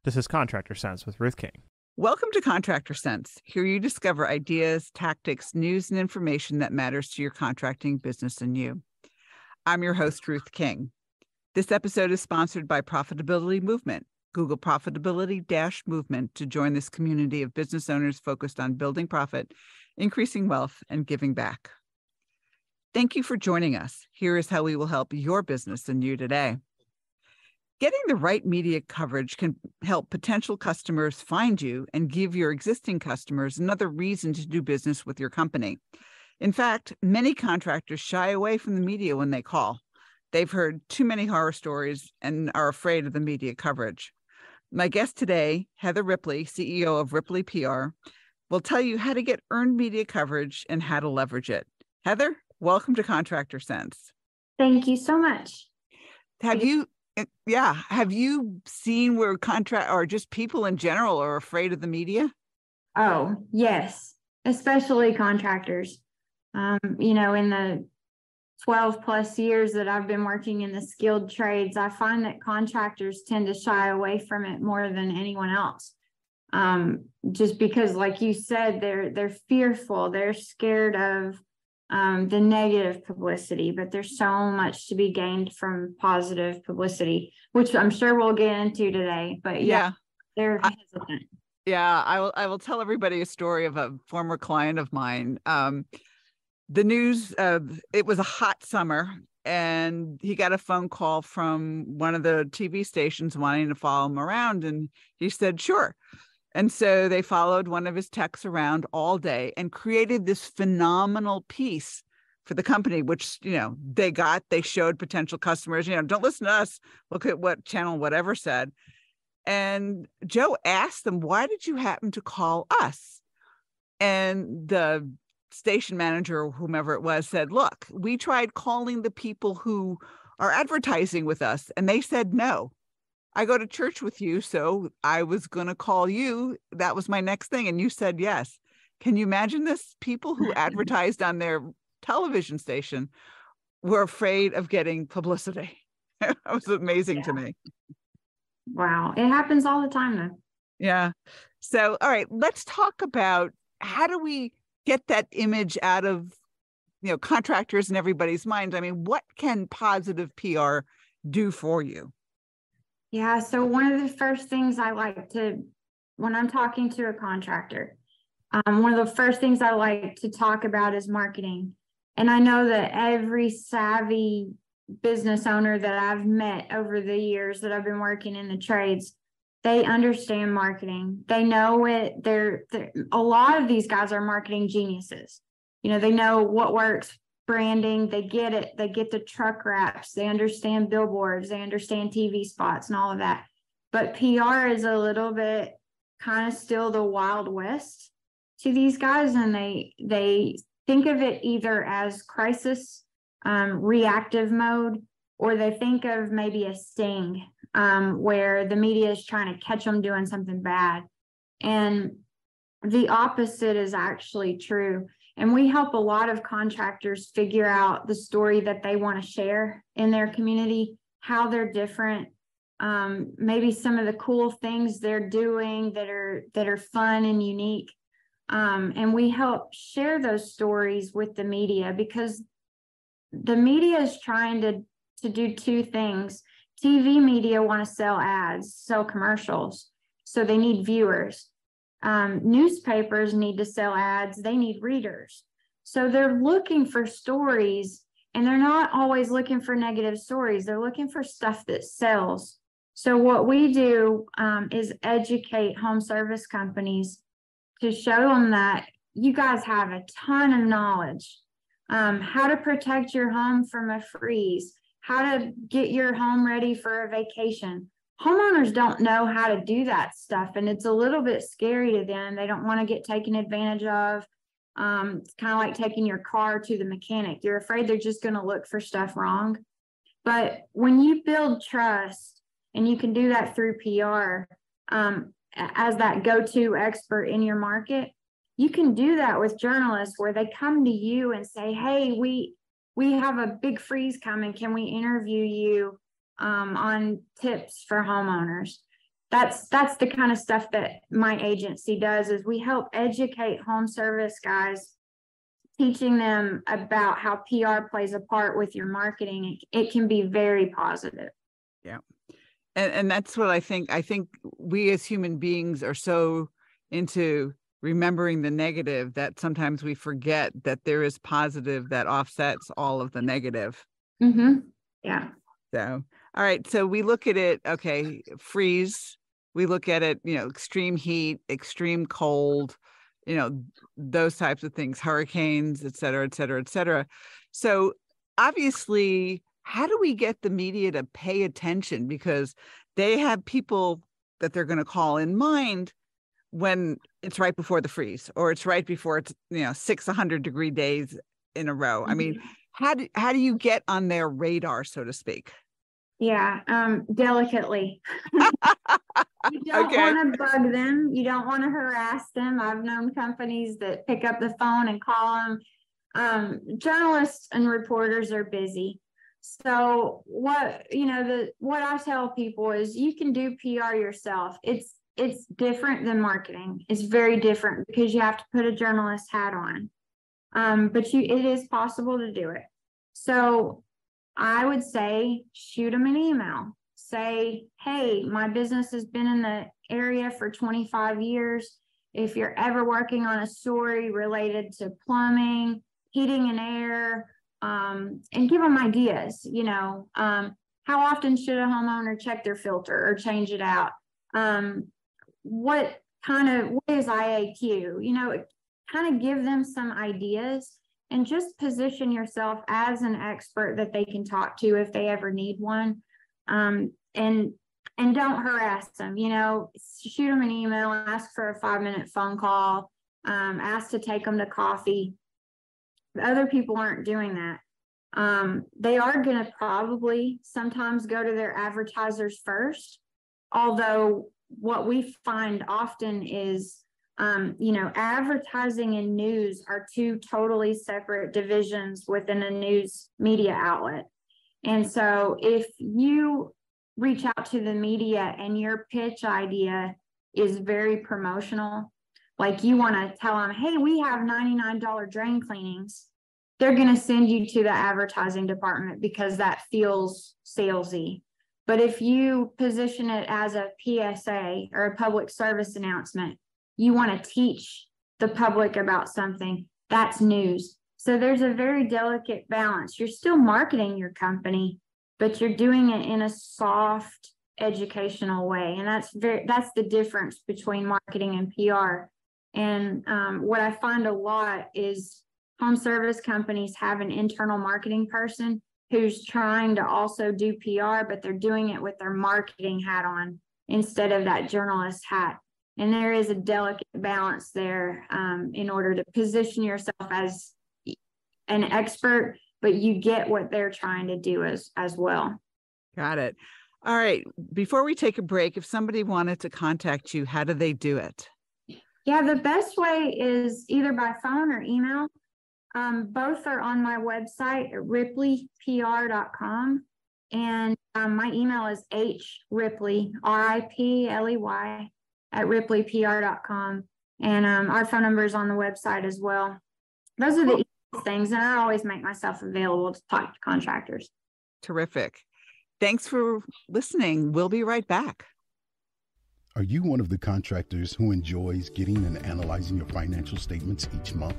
This is Contractor Sense with Ruth King. Welcome to Contractor Sense. Here you discover ideas, tactics, news, and information that matters to your contracting business and you. I'm your host, Ruth King. This episode is sponsored by Profitability Movement. Google Profitability-Movement to join this community of business owners focused on building profit, increasing wealth, and giving back. Thank you for joining us. Here is how we will help your business and you today. Getting the right media coverage can help potential customers find you and give your existing customers another reason to do business with your company. In fact, many contractors shy away from the media when they call. They've heard too many horror stories and are afraid of the media coverage. My guest today, Heather Ripley, CEO of Ripley PR, will tell you how to get earned media coverage and how to leverage it. Heather, welcome to Contractor Sense. Thank you so much. Have you seen where or just people in general are afraid of the media? Oh, yes, especially contractors. In the 12 plus years that I've been working in the skilled trades, I find that contractors tend to shy away from it more than anyone else. Just because, like you said, they're fearful, they're scared of the negative publicity, but there's so much to be gained from positive publicity, which I'm sure we'll get into today. But they're hesitant. I will tell everybody a story of a former client of mine. The news, it was a hot summer, and he got a phone call from one of the TV stations wanting to follow him around, and he said, sure. And so they followed one of his techs around all day and created this phenomenal piece for the company, which, they showed potential customers, don't listen to us, look at what channel whatever said. And Joe asked them, why did you happen to call us? And the station manager or whomever it was said, look, we tried calling the people who are advertising with us, and they said no. I go to church with you, so I was going to call you. That was my next thing. And you said yes. Can you imagine this? People who advertised on their television station were afraid of getting publicity. It was amazing to me. Wow. It happens all the time, though. Yeah. So, all right, let's talk about how do we get that image out of, contractors and everybody's minds. I mean, what can positive PR do for you? Yeah, so one of the first things I like to, when I'm talking to a contractor, one of the first things I like to talk about is marketing. And I know that every savvy business owner that I've met over the years that I've been working in the trades, they understand marketing. They know it. A lot of these guys are marketing geniuses. They know what works. Branding, they get it. They get the truck wraps. They understand billboards. They understand TV spots and all of that. But PR is a little bit kind of still the Wild West to these guys, and they think of it either as crisis, reactive mode, or they think of maybe a sting where the media is trying to catch them doing something bad. And the opposite is actually true. And we help a lot of contractors figure out the story that they want to share in their community, how they're different, maybe some of the cool things they're doing that are fun and unique. And we help share those stories with the media, because the media is trying to do two things. TV media want to sell ads, sell commercials, so they need viewers. Newspapers need to sell ads. They need readers. So they're looking for stories, and they're not always looking for negative stories. They're looking for stuff that sells. So what we do is educate home service companies to show them that you guys have a ton of knowledge, how to protect your home from a freeze, how to get your home ready for a vacation. Homeowners don't know how to do that stuff, and it's a little bit scary to them. They don't want to get taken advantage of. It's kind of like taking your car to the mechanic. You're afraid they're just going to look for stuff wrong. But when you build trust, and you can do that through PR, as that go-to expert in your market, you can do that with journalists where they come to you and say, hey, we have a big freeze coming. Can we interview you on tips for homeowners? that's the kind of stuff that my agency does, is we help educate home service guys, teaching them about how PR plays a part with your marketing. It can be very positive. Yeah. And that's what I think we as human beings are so into remembering the negative that sometimes we forget that there is positive that offsets all of the negative. Mm-hmm. Yeah. So, all right. So we look at it, okay, freeze. We look at it, extreme heat, extreme cold, those types of things, hurricanes, et cetera, et cetera, et cetera. So obviously, how do we get the media to pay attention? Because they have people that they're going to call in mind when it's right before the freeze, or it's right before it's, 600-degree days in a row. I mean, how do you get on their radar, so to speak? Yeah, delicately. You don't want to bug them. You don't want to harass them. I've known companies that pick up the phone and call them. Journalists and reporters are busy. So what I tell people is you can do PR yourself. It's different than marketing. It's very different because you have to put a journalist hat on. But it is possible to do it. So I would say, shoot them an email. Say, hey, my business has been in the area for 25 years. If you're ever working on a story related to plumbing, heating and air, and give them ideas, how often should a homeowner check their filter or change it out? What is IAQ? Kind of give them some ideas. And just position yourself as an expert that they can talk to if they ever need one. And don't harass them, shoot them an email, ask for a 5-minute phone call, ask to take them to coffee. Other people aren't doing that. They are going to probably sometimes go to their advertisers first. Although what we find often is advertising and news are two totally separate divisions within a news media outlet. And so if you reach out to the media and your pitch idea is very promotional, like you want to tell them, hey, we have $99 drain cleanings, they're going to send you to the advertising department because that feels salesy. But if you position it as a PSA or a public service announcement, you want to teach the public about something, that's news. So there's a very delicate balance. You're still marketing your company, but you're doing it in a soft, educational way. And that's the difference between marketing and PR. And what I find a lot is home service companies have an internal marketing person who's trying to also do PR, but they're doing it with their marketing hat on instead of that journalist hat. And there is a delicate balance there in order to position yourself as an expert, but you get what they're trying to do as well. Got it. All right. Before we take a break, if somebody wanted to contact you, how do they do it? Yeah, the best way is either by phone or email. Both are on my website at ripleypr.com. And my email is hripley, RIPLEY, at ripleypr.com. And our phone number is on the website as well. Those are the easiest things. And I always make myself available to talk to contractors. Terrific. Thanks for listening. We'll be right back. Are you one of the contractors who enjoys getting and analyzing your financial statements each month?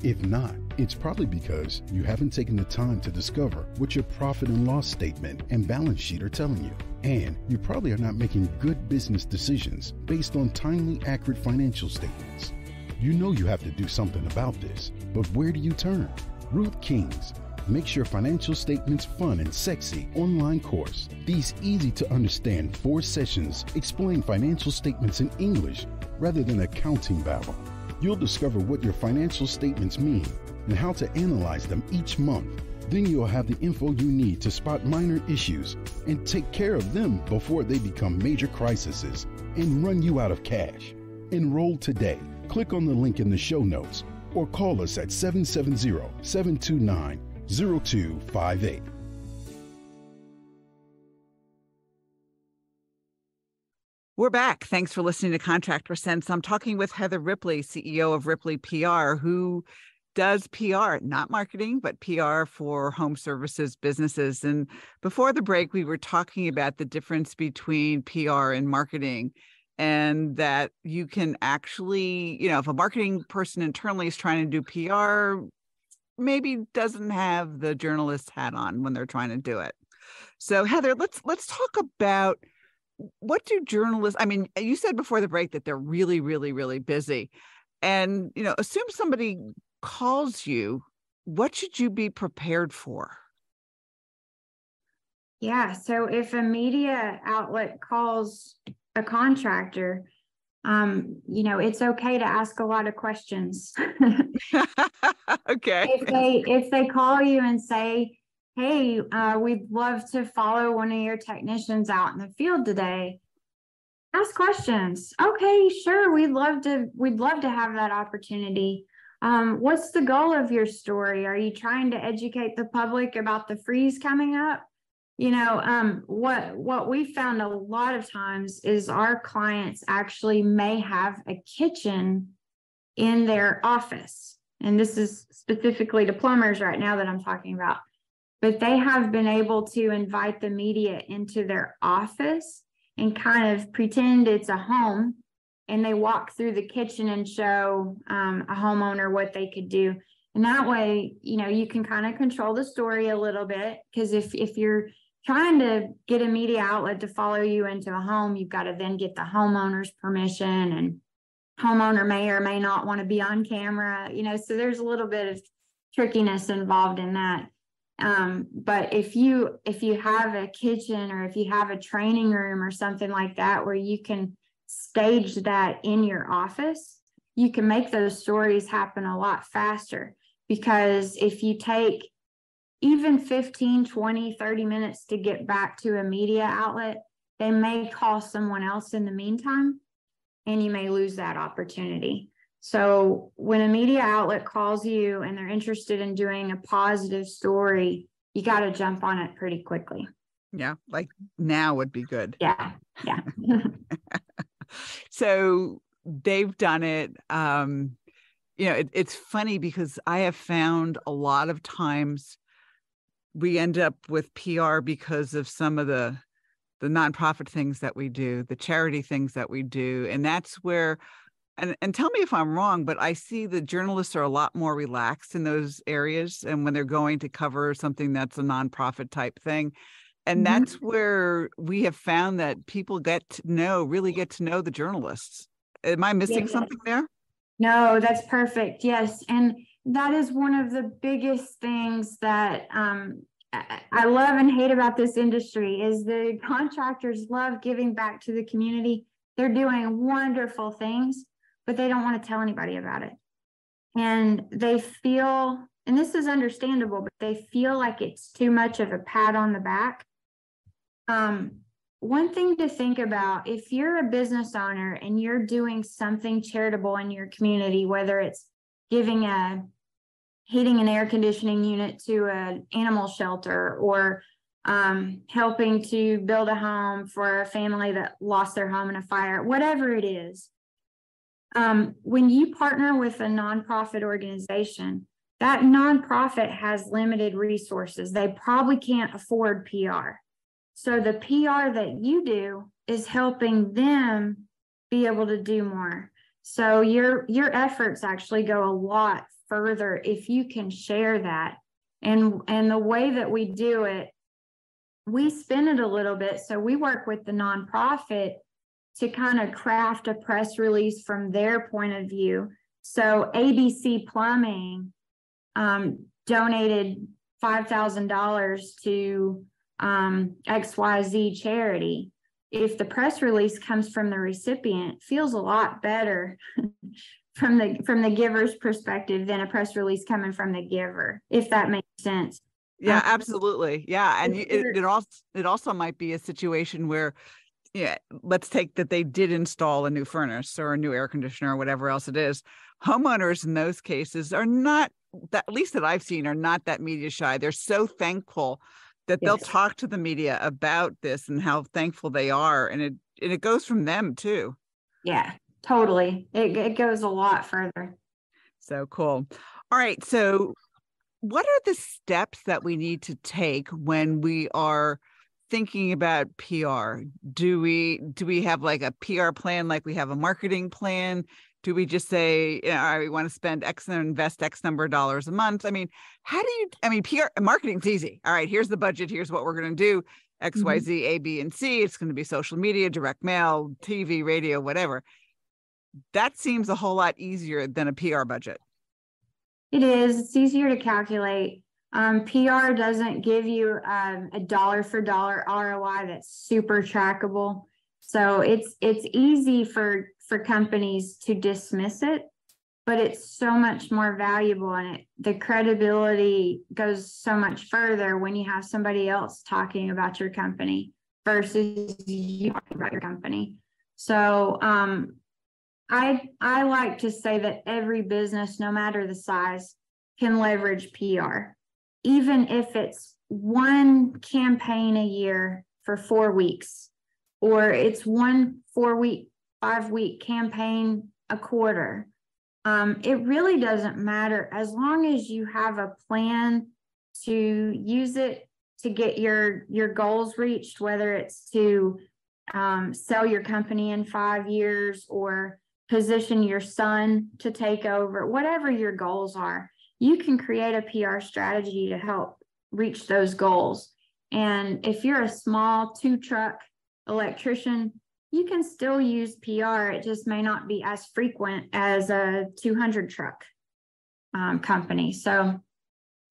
If not, it's probably because you haven't taken the time to discover what your profit and loss statement and balance sheet are telling you. And you probably are not making good business decisions based on timely, accurate financial statements. You know you have to do something about this, but where do you turn? Ruth King's Makes Your Financial Statements Fun and Sexy online course. These easy to understand 4 sessions explain financial statements in English rather than accounting babble. You'll discover what your financial statements mean and how to analyze them each month. Then you'll have the info you need to spot minor issues and take care of them before they become major crises and run you out of cash. Enroll today. Click on the link in the show notes or call us at 770-729-0258. We're back. Thanks for listening to Contractor Sense. I'm talking with Heather Ripley, CEO of Ripley PR, who does PR, not marketing, but PR for home services businesses. And before the break, we were talking about the difference between PR and marketing, and that you can actually, if a marketing person internally is trying to do PR, maybe doesn't have the journalist hat on when they're trying to do it. So Heather, let's talk about, what do journalists, you said before the break that they're really, really, really busy. And, assume somebody calls you, what should you be prepared for? Yeah. So if a media outlet calls a contractor, it's okay to ask a lot of questions. Okay. If they call you and say, hey, we'd love to follow one of your technicians out in the field today, ask questions. Okay, sure. We'd love to have that opportunity. What's the goal of your story? Are you trying to educate the public about the freeze coming up? What we found a lot of times is our clients actually may have a kitchen in their office. And this is specifically to plumbers right now that I'm talking about. But they have been able to invite the media into their office and kind of pretend it's a home. And they walk through the kitchen and show a homeowner what they could do. And that way, you can kind of control the story a little bit. Because if you're trying to get a media outlet to follow you into a home, you've got to then get the homeowner's permission, and homeowner may or may not want to be on camera, so there's a little bit of trickiness involved in that. But if you have a kitchen, or if you have a training room or something like that, where you can stage that in your office, you can make those stories happen a lot faster. Because if you take even 15, 20, 30 minutes to get back to a media outlet, they may call someone else in the meantime, and you may lose that opportunity. So when a media outlet calls you and they're interested in doing a positive story, you got to jump on it pretty quickly. Yeah, like now would be good. Yeah. So they've done it. It's funny because I have found a lot of times we end up with PR because of some of the nonprofit things that we do, the charity things that we do. And that's where, and tell me if I'm wrong, but I see the journalists are a lot more relaxed in those areas. And when they're going to cover something that's a nonprofit type thing. And that's where we have found that people really get to know the journalists. Am I missing something there? No, that's perfect. Yes. And that is one of the biggest things that I love and hate about this industry is the contractors love giving back to the community. They're doing wonderful things, but they don't want to tell anybody about it. And they feel, and this is understandable, but they feel like it's too much of a pat on the back. One thing to think about, if you're a business owner and you're doing something charitable in your community, whether it's giving a heating and air conditioning unit to an animal shelter, or helping to build a home for a family that lost their home in a fire, whatever it is. When you partner with a nonprofit organization, that nonprofit has limited resources. They probably can't afford PR. So the PR that you do is helping them be able to do more. So your efforts actually go a lot further if you can share that. And the way that we do it, we spin it a little bit. So we work with the nonprofit to kind of craft a press release from their point of view. So ABC Plumbing donated $5,000 to XYZ charity. If the press release comes from the recipient, it feels a lot better from the giver's perspective than a press release coming from the giver, if that makes sense. Yeah, absolutely. Yeah. And it also might be a situation where, let's take that they did install a new furnace or a new air conditioner or whatever else it is. Homeowners in those cases are not, that, at least that I've seen, are not that media shy. They're so thankful that they'll talk to the media about this and how thankful they are. And it goes from them too. Yeah, totally. It goes a lot further. So cool. All right. So what are the steps that we need to take when we are thinking about PR? Do we have like a PR plan, like we have a marketing plan? Do we just say, all right, we want to spend X and invest X number of dollars a month? I mean, PR marketing's easy. All right, here's the budget. Here's what we're going to do. X, Y, Z, A, B, and C. It's going to be social media, direct mail, TV, radio, whatever. That seems a whole lot easier than a PR budget. It is. It's easier to calculate. PR doesn't give you a dollar for dollar ROI that's super trackable. So it's easy for companies to dismiss it, but it's so much more valuable, and the credibility goes so much further when you have somebody else talking about your company versus you talking about your company. So I like to say that every business, no matter the size, can leverage PR, even if it's one campaign a year for 4 weeks, or it's one 4-week, 5-week campaign a quarter. It really doesn't matter, as long as you have a plan to use it to get your goals reached, whether it's to sell your company in 5 years or position your son to take over, whatever your goals are, you can create a PR strategy to help reach those goals. And if you're a small 2-truck electrician, you can still use PR. It just may not be as frequent as a 200-truck company. So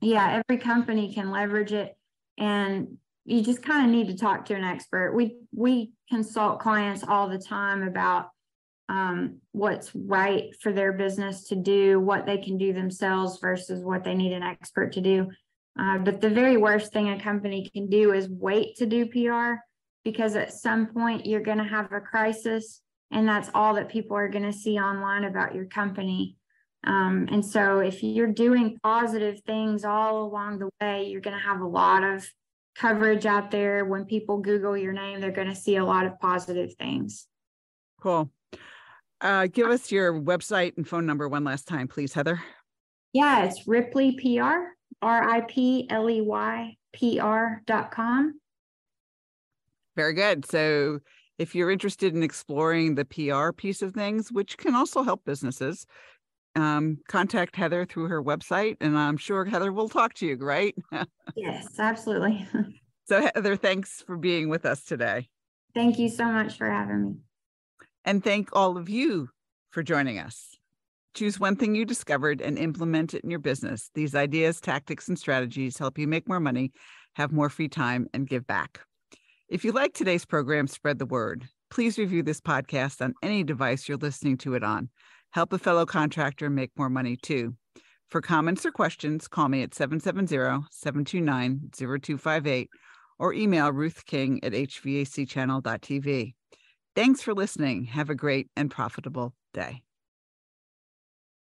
yeah, every company can leverage it, and you just kind of need to talk to an expert. We consult clients all the time about what's right for their business to do, what they can do themselves versus what they need an expert to do. But the very worst thing a company can do is wait to do PR, because at some point you're going to have a crisis, and that's all that people are going to see online about your company. And so if you're doing positive things all along the way, you're going to have a lot of coverage out there. When people Google your name, they're going to see a lot of positive things. Cool. Give us your website and phone number one last time, please, Heather. Yeah, it's Ripley PR, RIPLEYPR.com. Very good. So if you're interested in exploring the PR piece of things, which can also help businesses, contact Heather through her website, and I'm sure Heather will talk to you, right? Yes, absolutely. So Heather, thanks for being with us today. Thank you so much for having me. And thank all of you for joining us. Choose one thing you discovered and implement it in your business. These ideas, tactics, and strategies help you make more money, have more free time, and give back. If you like today's program, spread the word. Please review this podcast on any device you're listening to it on. Help a fellow contractor make more money too. For comments or questions, call me at 770-729-0258 or email Ruth King at hvacchannel.tv. Thanks for listening. Have a great and profitable day.